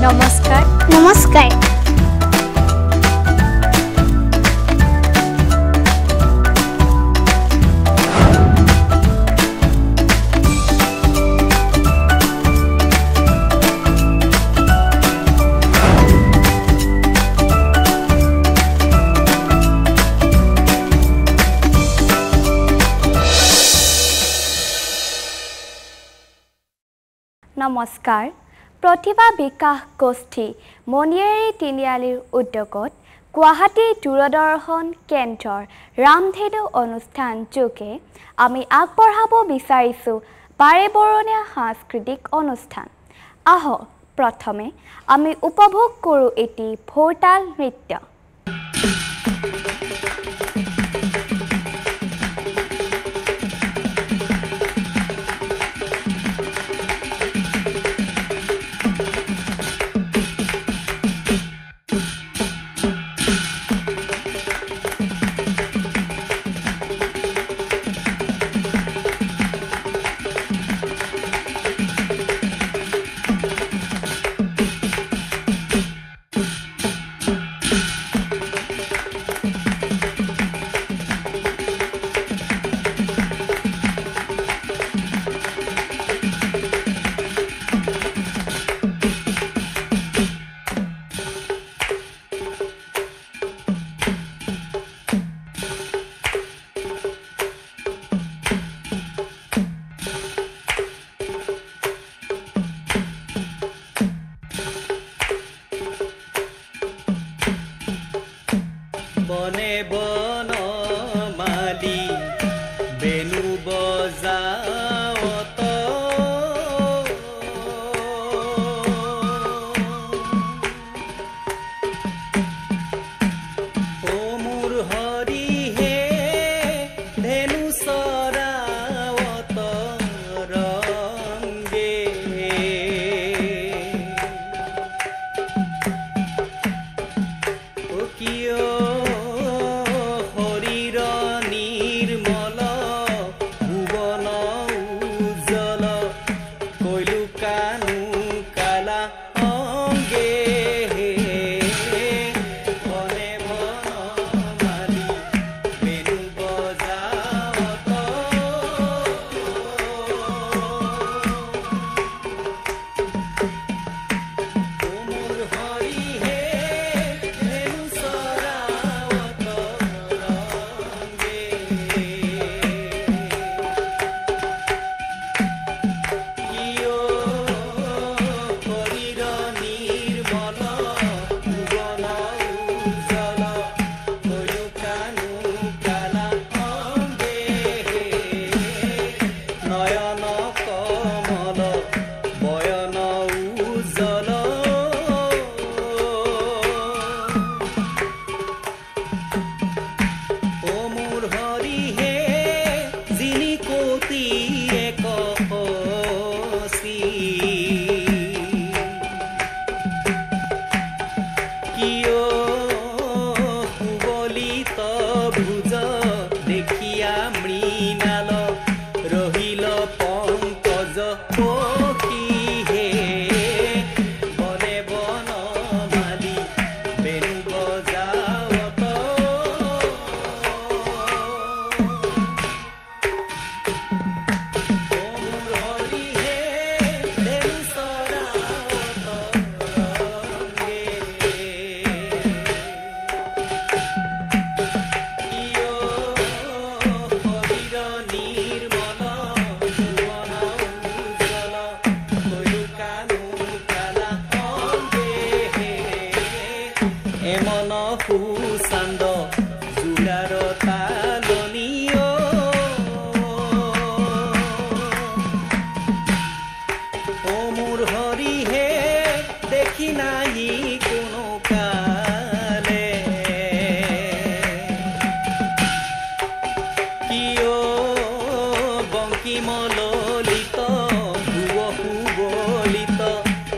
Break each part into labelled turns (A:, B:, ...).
A: নমস্কাৰ
B: নমস্কাৰ
A: নমস্কাৰ প্ৰতিভা বিকাশ গোষ্ঠী মণিয়াৰী তিনিআলিৰ উদ্যোগত গুৱাহাটী দূৰদৰ্শন কেন্দ্ৰৰ ৰামধেনু অনুষ্ঠান যোগে আমি আগবঢ়াব বিচাৰিছোঁ বাৰেবৰণীয়া সাংস্কৃতিক অনুষ্ঠান আহক প্ৰথমে আমি উপভোগ কৰোঁ এটি ভোৰতাল নৃত্য
C: বনে বনমালী বেনু বজাওত ও মোৰ হৰি হে ধেনু চৰাওত ৰংগে ও কিয়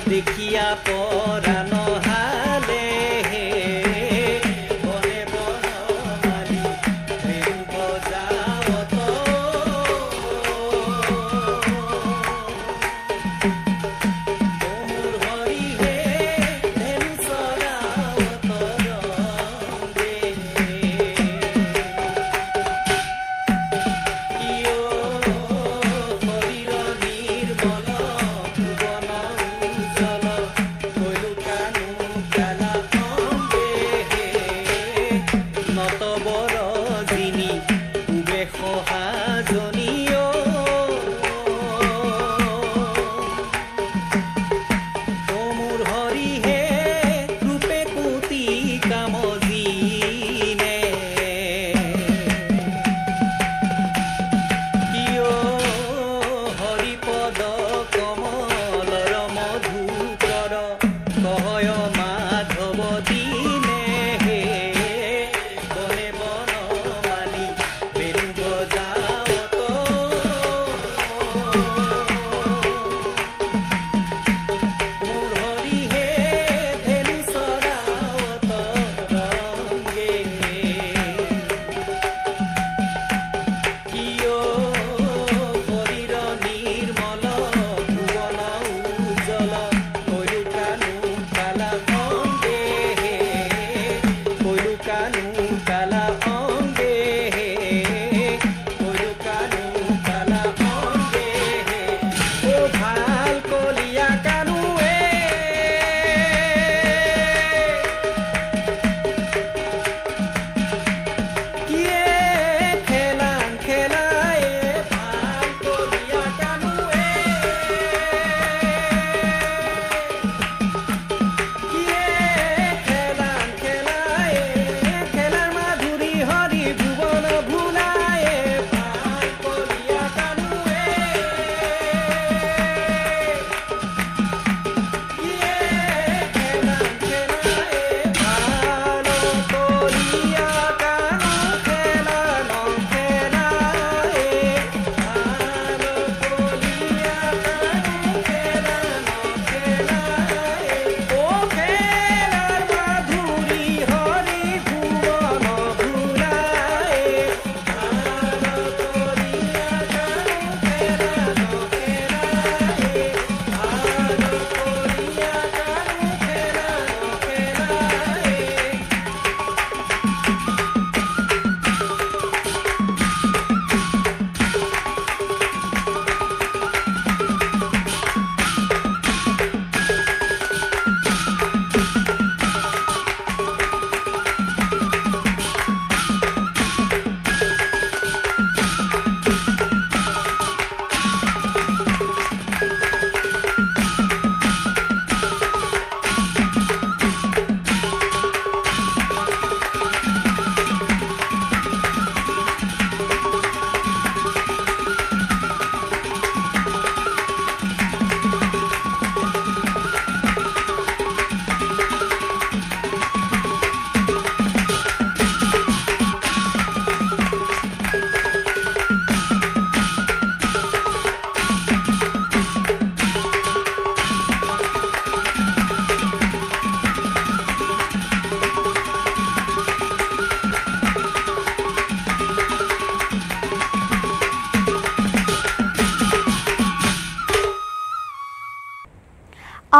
C: দেখিয়া পৰাণ হালে বনে বনমালী বেনু বজাওত মোৰ হৰি হে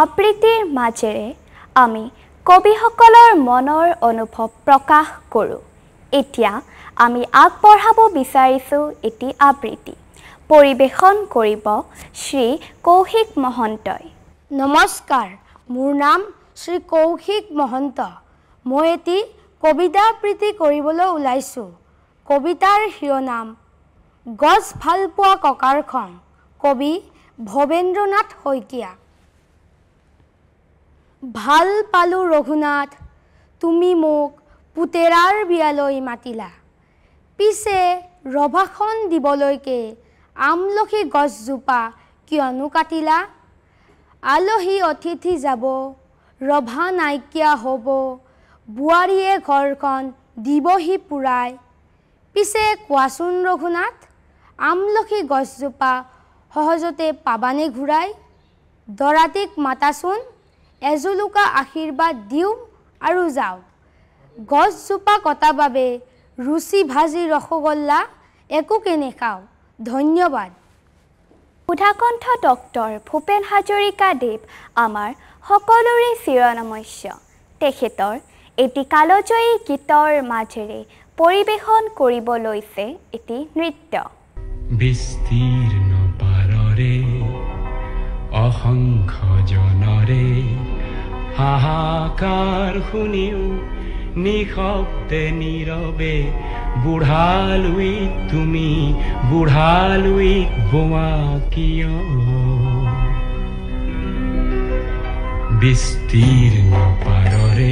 A: আবৃত্তিৰ মাজেৰে আমি কবিসকলৰ মনৰ অনুভৱ প্ৰকাশ কৰোঁ। এতিয়া আমি আগবঢ়াব বিচাৰিছোঁ এটি আবৃত্তি। পৰিৱেশন কৰিব শ্ৰী কৌশিক মহন্তই।
B: নমস্কাৰ, মোৰ নাম শ্ৰী কৌশিক মহন্ত। মই এটি কবিতা আবৃত্তি কৰিবলৈ ওলাইছোঁ। কবিতাৰ শিৰোনাম গছ ভাল পোৱা ককাৰ খং, কবি ভৱেন্দ্ৰনাথ শইকীয়া। ভাল পালোঁ ৰঘুনাথ, তুমি মোক পুতেৰাৰ বিয়ালৈ মাতিলা। পিছে ৰভাখন দিবলৈকে আমলখি গছজোপা কিয়নো কাটিলা? আলহী অতিথি যাব, ৰভা নাইকিয়া হ'ব, বোৱাৰীয়ে ঘৰখন দিবহি পুৰাই। পিছে কোৱাচোন ৰঘুনাথ, আমলখি গছজোপা সহজতে পাবানে ঘূৰাই? দৰাটিক মাতাচোন, এজোলোকা আশীৰ্বাদ দিওঁ আৰু যাওঁ। গছজোপা কটা বাবে ৰুচি ভাজি ৰসগোল্লা একোকে নেখাওঁ। ধন্যবাদ।
A: সুধাকণ্ঠ ডক্টৰ ভূপেন হাজৰিকাদেৱ আমাৰ সকলোৰে চিৰনমস্য। তেখেতৰ এটি কালজয়ী গীতৰ মাজেৰে পৰিৱেশন কৰিব লৈছে এটি নৃত্য।
D: বিস্তীৰ্ণ পাৰৰে অসংখ্য জনৰে হাহাকাৰ শুনিও নিশব্দে নীৰৱে বুঢ়ালুইত তুমি বুঢ়ালুইত বোৱা কিয়? বিস্তীৰ্ণ পাৰৰে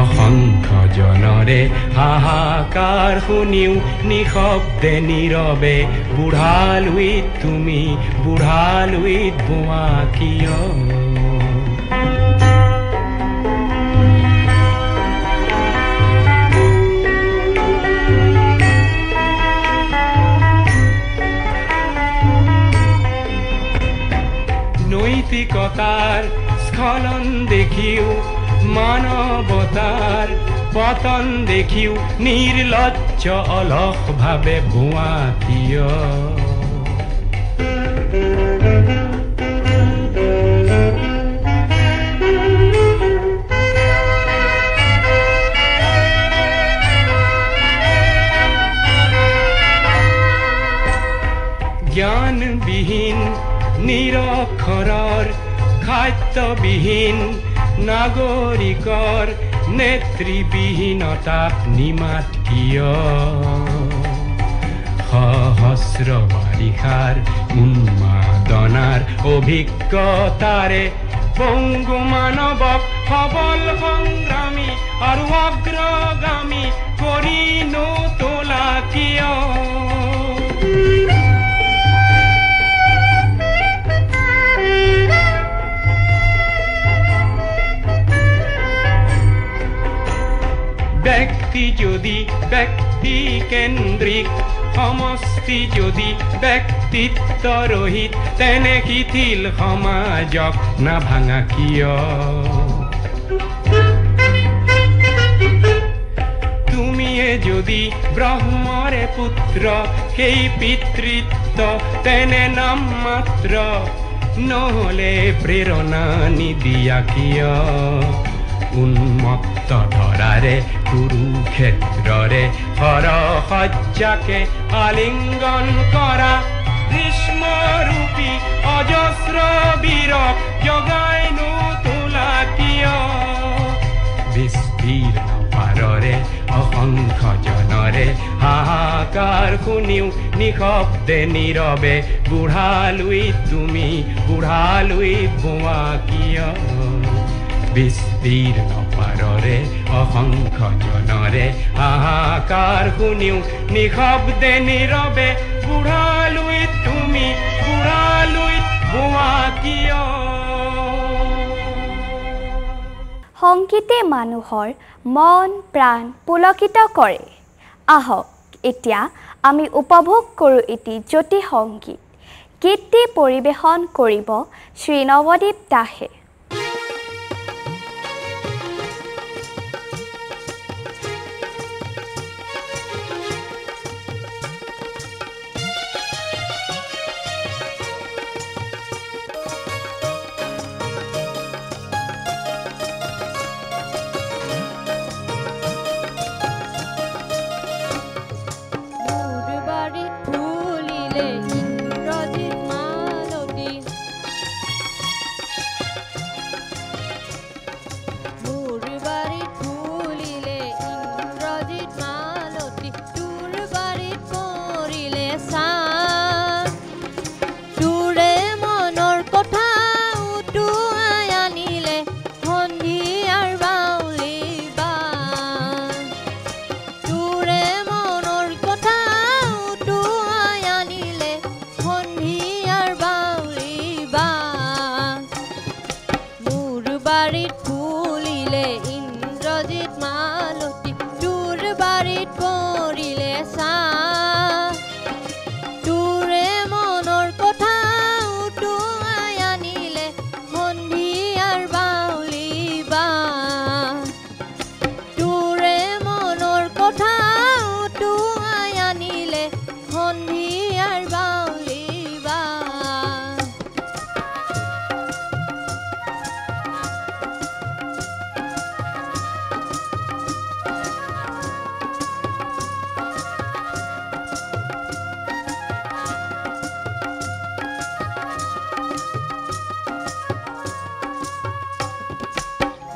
D: অসংখ্য জনৰে হাহাকাৰ শুনিও নিশব্দে নীৰৱে বুঢ়ালুইত তুমি বুঢ়ালুইত বোৱা কিয়? নৈতিকতাৰ স্খলন দেখিও মানৱতাৰ পতন দেখিও নিৰ্লজ্জ অলসভাৱে বোৱা কিয়? জ্ঞানবিহীন নিৰক্ষৰৰ খাদ্যবিহীন নাগৰিকৰ নেতৃবিহীনতাক নিমাত কিয়? সহস্ৰ বাৰিষাৰ উন্মাদনাৰ অভিজ্ঞতাৰে পংগু মানৱক সবল সংগ্ৰামী আৰু অগ্ৰগামী কৰি নতোলা কিয়? ব্যক্তি যদি ব্যক্তি কেন্দ্ৰিক, সমষ্টি যদি ব্যক্তিত্ব ৰহিত, তেনে শিথিল সমাজক নাভাঙা কিয়? তুমিয়ে যদি ব্ৰহ্মৰে পুত্ৰ, সেই পিতৃত্ব তেনে নাম মাত্ৰ, নহলে প্ৰেৰণা নিদিয়া কিয়? উন্মত্ত ধৰাৰে কুৰুক্ষেত্ৰৰে হৰসজ্জাকে আলিংগন কৰা ভীষ্মৰূপী অজস্ৰ বীৰক জগাই নোতোলা কিয়? বিস্তীৰ্ণ পাৰৰে অসংখ্য জনৰে হাহাকাৰ শুনিও নিশব্দে নীৰৱে বুঢ়ালুইত তুমি বুঢ়ালুইত বোৱা কিয়? বিস্তীৰ্ণ পাৰৰে অসংখ্য জনৰে হাহাকাৰ শুনিও নিশব্দে নীৰৱে বুঢ়ালুইত তুমি বুঢ়ালুইত বোৱা কিয়?
A: সংগীতে মানুহৰ মন প্ৰাণ পুলকিত কৰে। আহক এতিয়া আমি উপভোগ কৰোঁ এটি জ্যোতি সংগীত। গীতটি পৰিৱেশন কৰিব শ্ৰী নৱদ্বীপ দাসে।
E: বাৰীত ফুলিলে ইন্দ্ৰজিৎ মালতী তোৰ বাৰীত পৰিলে ছাঁ তোৰে মনৰ কথা উটুৱাই আনিলে সন্ধিয়াৰ বাউলি বাঁহ তোৰে মনৰ কথা উটুৱাই আনিলে সন্ধিয়াৰ বাউলি বাঁহ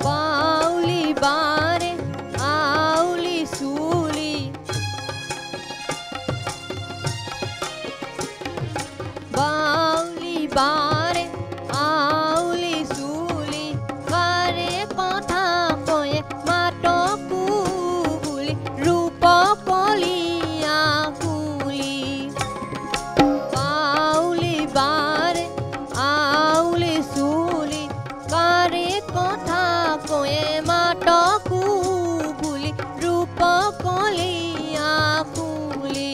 E: বাউলি বাঁৰে আউলি চুলি বাউলি বাঁৰে আউলি চুলি বাৰে কথা কয়ে মাতকো বুলি ৰূপ কলিয়া ফুলি বাউলি বাঁৰে আউলি চুলি বাৰে কথা কয়ে মাতকো বুলি ৰূপ কলিয়া ফুলি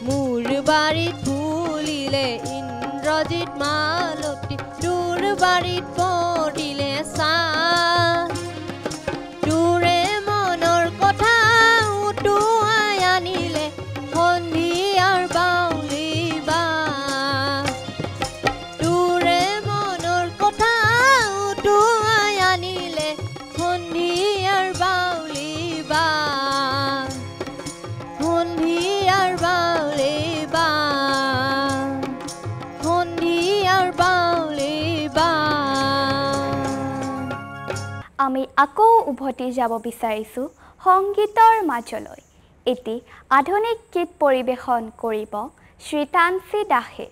E: মোৰ বাৰীত ফুলিলে ইন্দ্ৰজিৎ মালতী তোৰ বাৰীত পৰিলে ছাঁ তোৰে মনৰ কথা উটুৱাই আনিলে সন্ধিয়াৰ বাউলি বাঁহ তোৰে মনৰ কথা উটুৱাই আনিলে সন্ধিয়াৰ বাউলি বাঁহ সন্ধিয়াৰ বাউলি বাঁহ সন্ধিয়াৰ বাউলি বাঁহ
A: আমি আকৌ উভতি যাব বিচাৰিছোঁ সংগীতৰ মাজলৈ এটি আধুনিক গীত পৰিৱেশন কৰিব শ্ৰী তানসী দাসে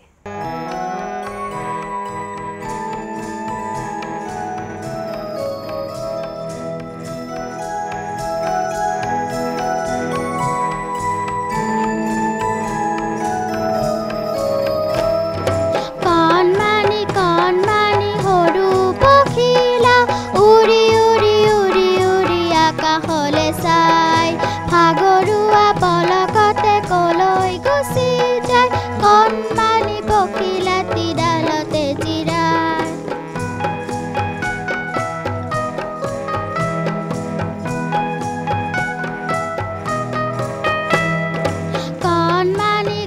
F: কণমানি সৰু পখিলা উৰি উৰি উৰি উৰি আকাশলে চাই ভাগৰুৱা পলকতে কলৈ গুচি যায় কণমানি পখিলাটি ডালতে জিৰাই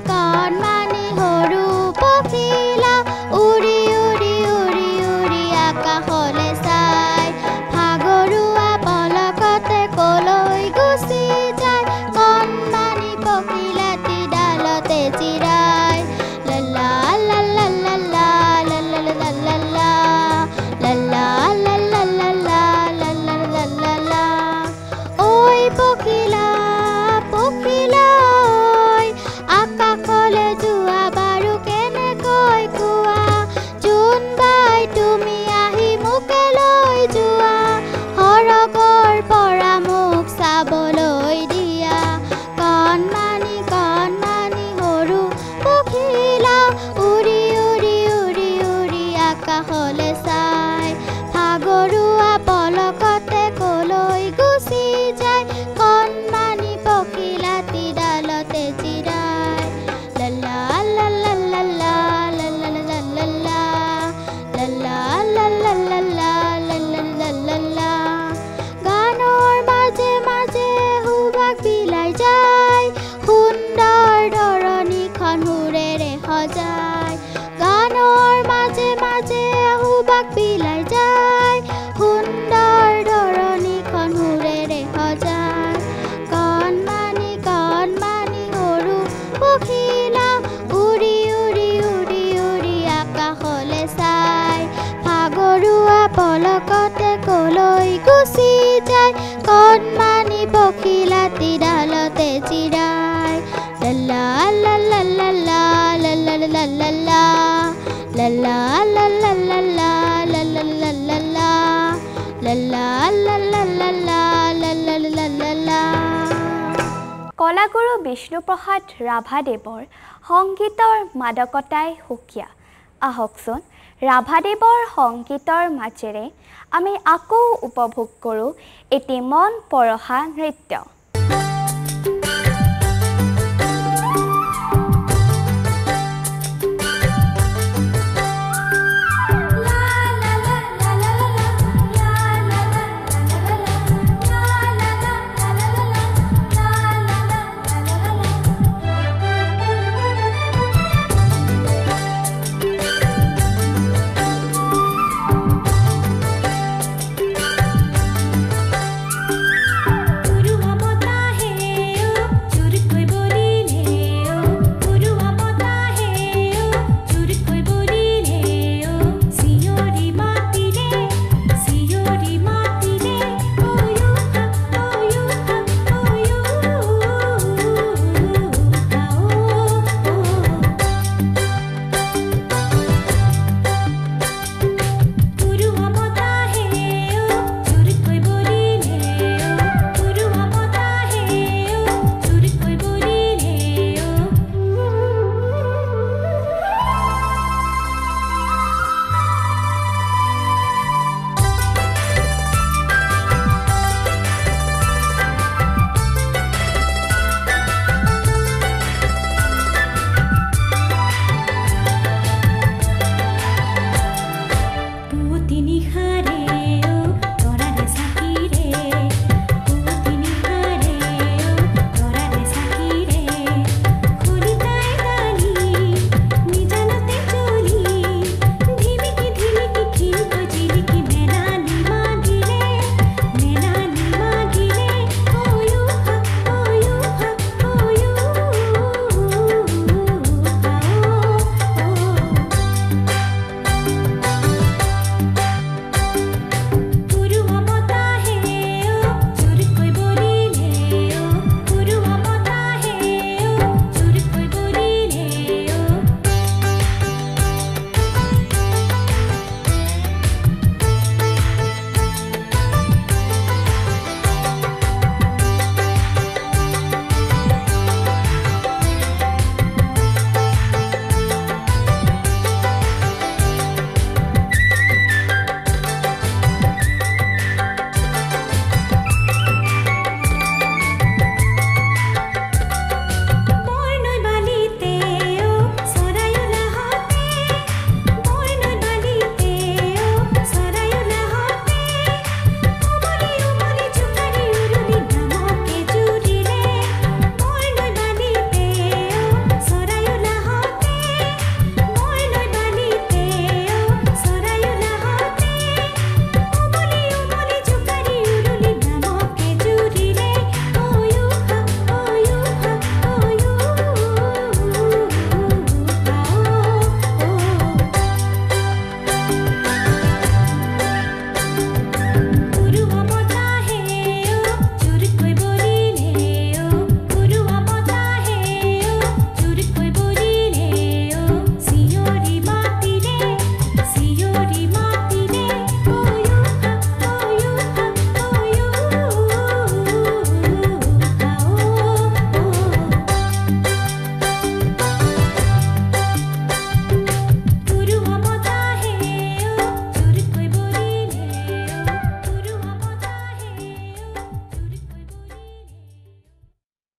F: কণমানি সৰু পখিলা উৰি উৰি উৰি উৰি আকাশলে চাই ভাগৰুৱা পলকতে কলৈ গুচি যায় কণমানি পখিলাটি ডালতে জিৰাই লালা লালা লালা লালা লালা লালা লালা লালা লালা লালা ঐ পখিলা পখিলা ঐ আকাশলে যোৱা বাৰু কেনেকৈ কোৱা জোনবাই তুমি আহি মোকে লৈ যোৱা সৰগৰ পৰা মোক চাবলৈ দিয়া কণমানি সৰু পখিলা উৰি উৰি উৰি উৰি আকাশলে চাই ভাগৰুৱা পলকতে কলৈ গুচি যায় কণমানি পখিলাটি ডালতে জিৰাই লালা লালা লালা লালা লালা লালা লালা লালা লালা লালা গানৰ মাজে মাজে সুবাস বিলাই যায় সুন্দৰ ধৰণীখন সুৰেৰে সজাই গানৰ মাজে মাজে সুবাস বিলাই যায় সুন্দৰ ধৰণীখন সুৰেৰে সজাই কণমানি সৰু পখিলা উৰি উৰি উৰি উৰি আকাশলে চাই ভাগৰুৱা পলকতে কলৈ গুচি যায় কণমানি পখিলাটি ডালতে জিৰাই লালা লালা লালা লালা লালা লালা লালা লালা লালা লালা লালা লালা লালা লালা
A: কলাগুৰু বিষ্ণুপ্ৰসাদ ৰাভাদেৱৰ সংগীতৰ মাদকতাই সুকীয়া আহকচোন ৰাভাদেৱৰ সংগীতৰ মাজেৰে আমি আকৌ উপভোগ কৰোঁ এটি মন পৰহা নৃত্য।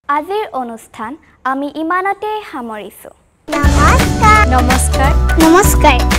A: আজিৰ অনুষ্ঠান আমি ইমানতে সামৰিছোঁ।
F: নমস্কাৰ।
A: নমস্কাৰ।
F: নমস্কাৰ।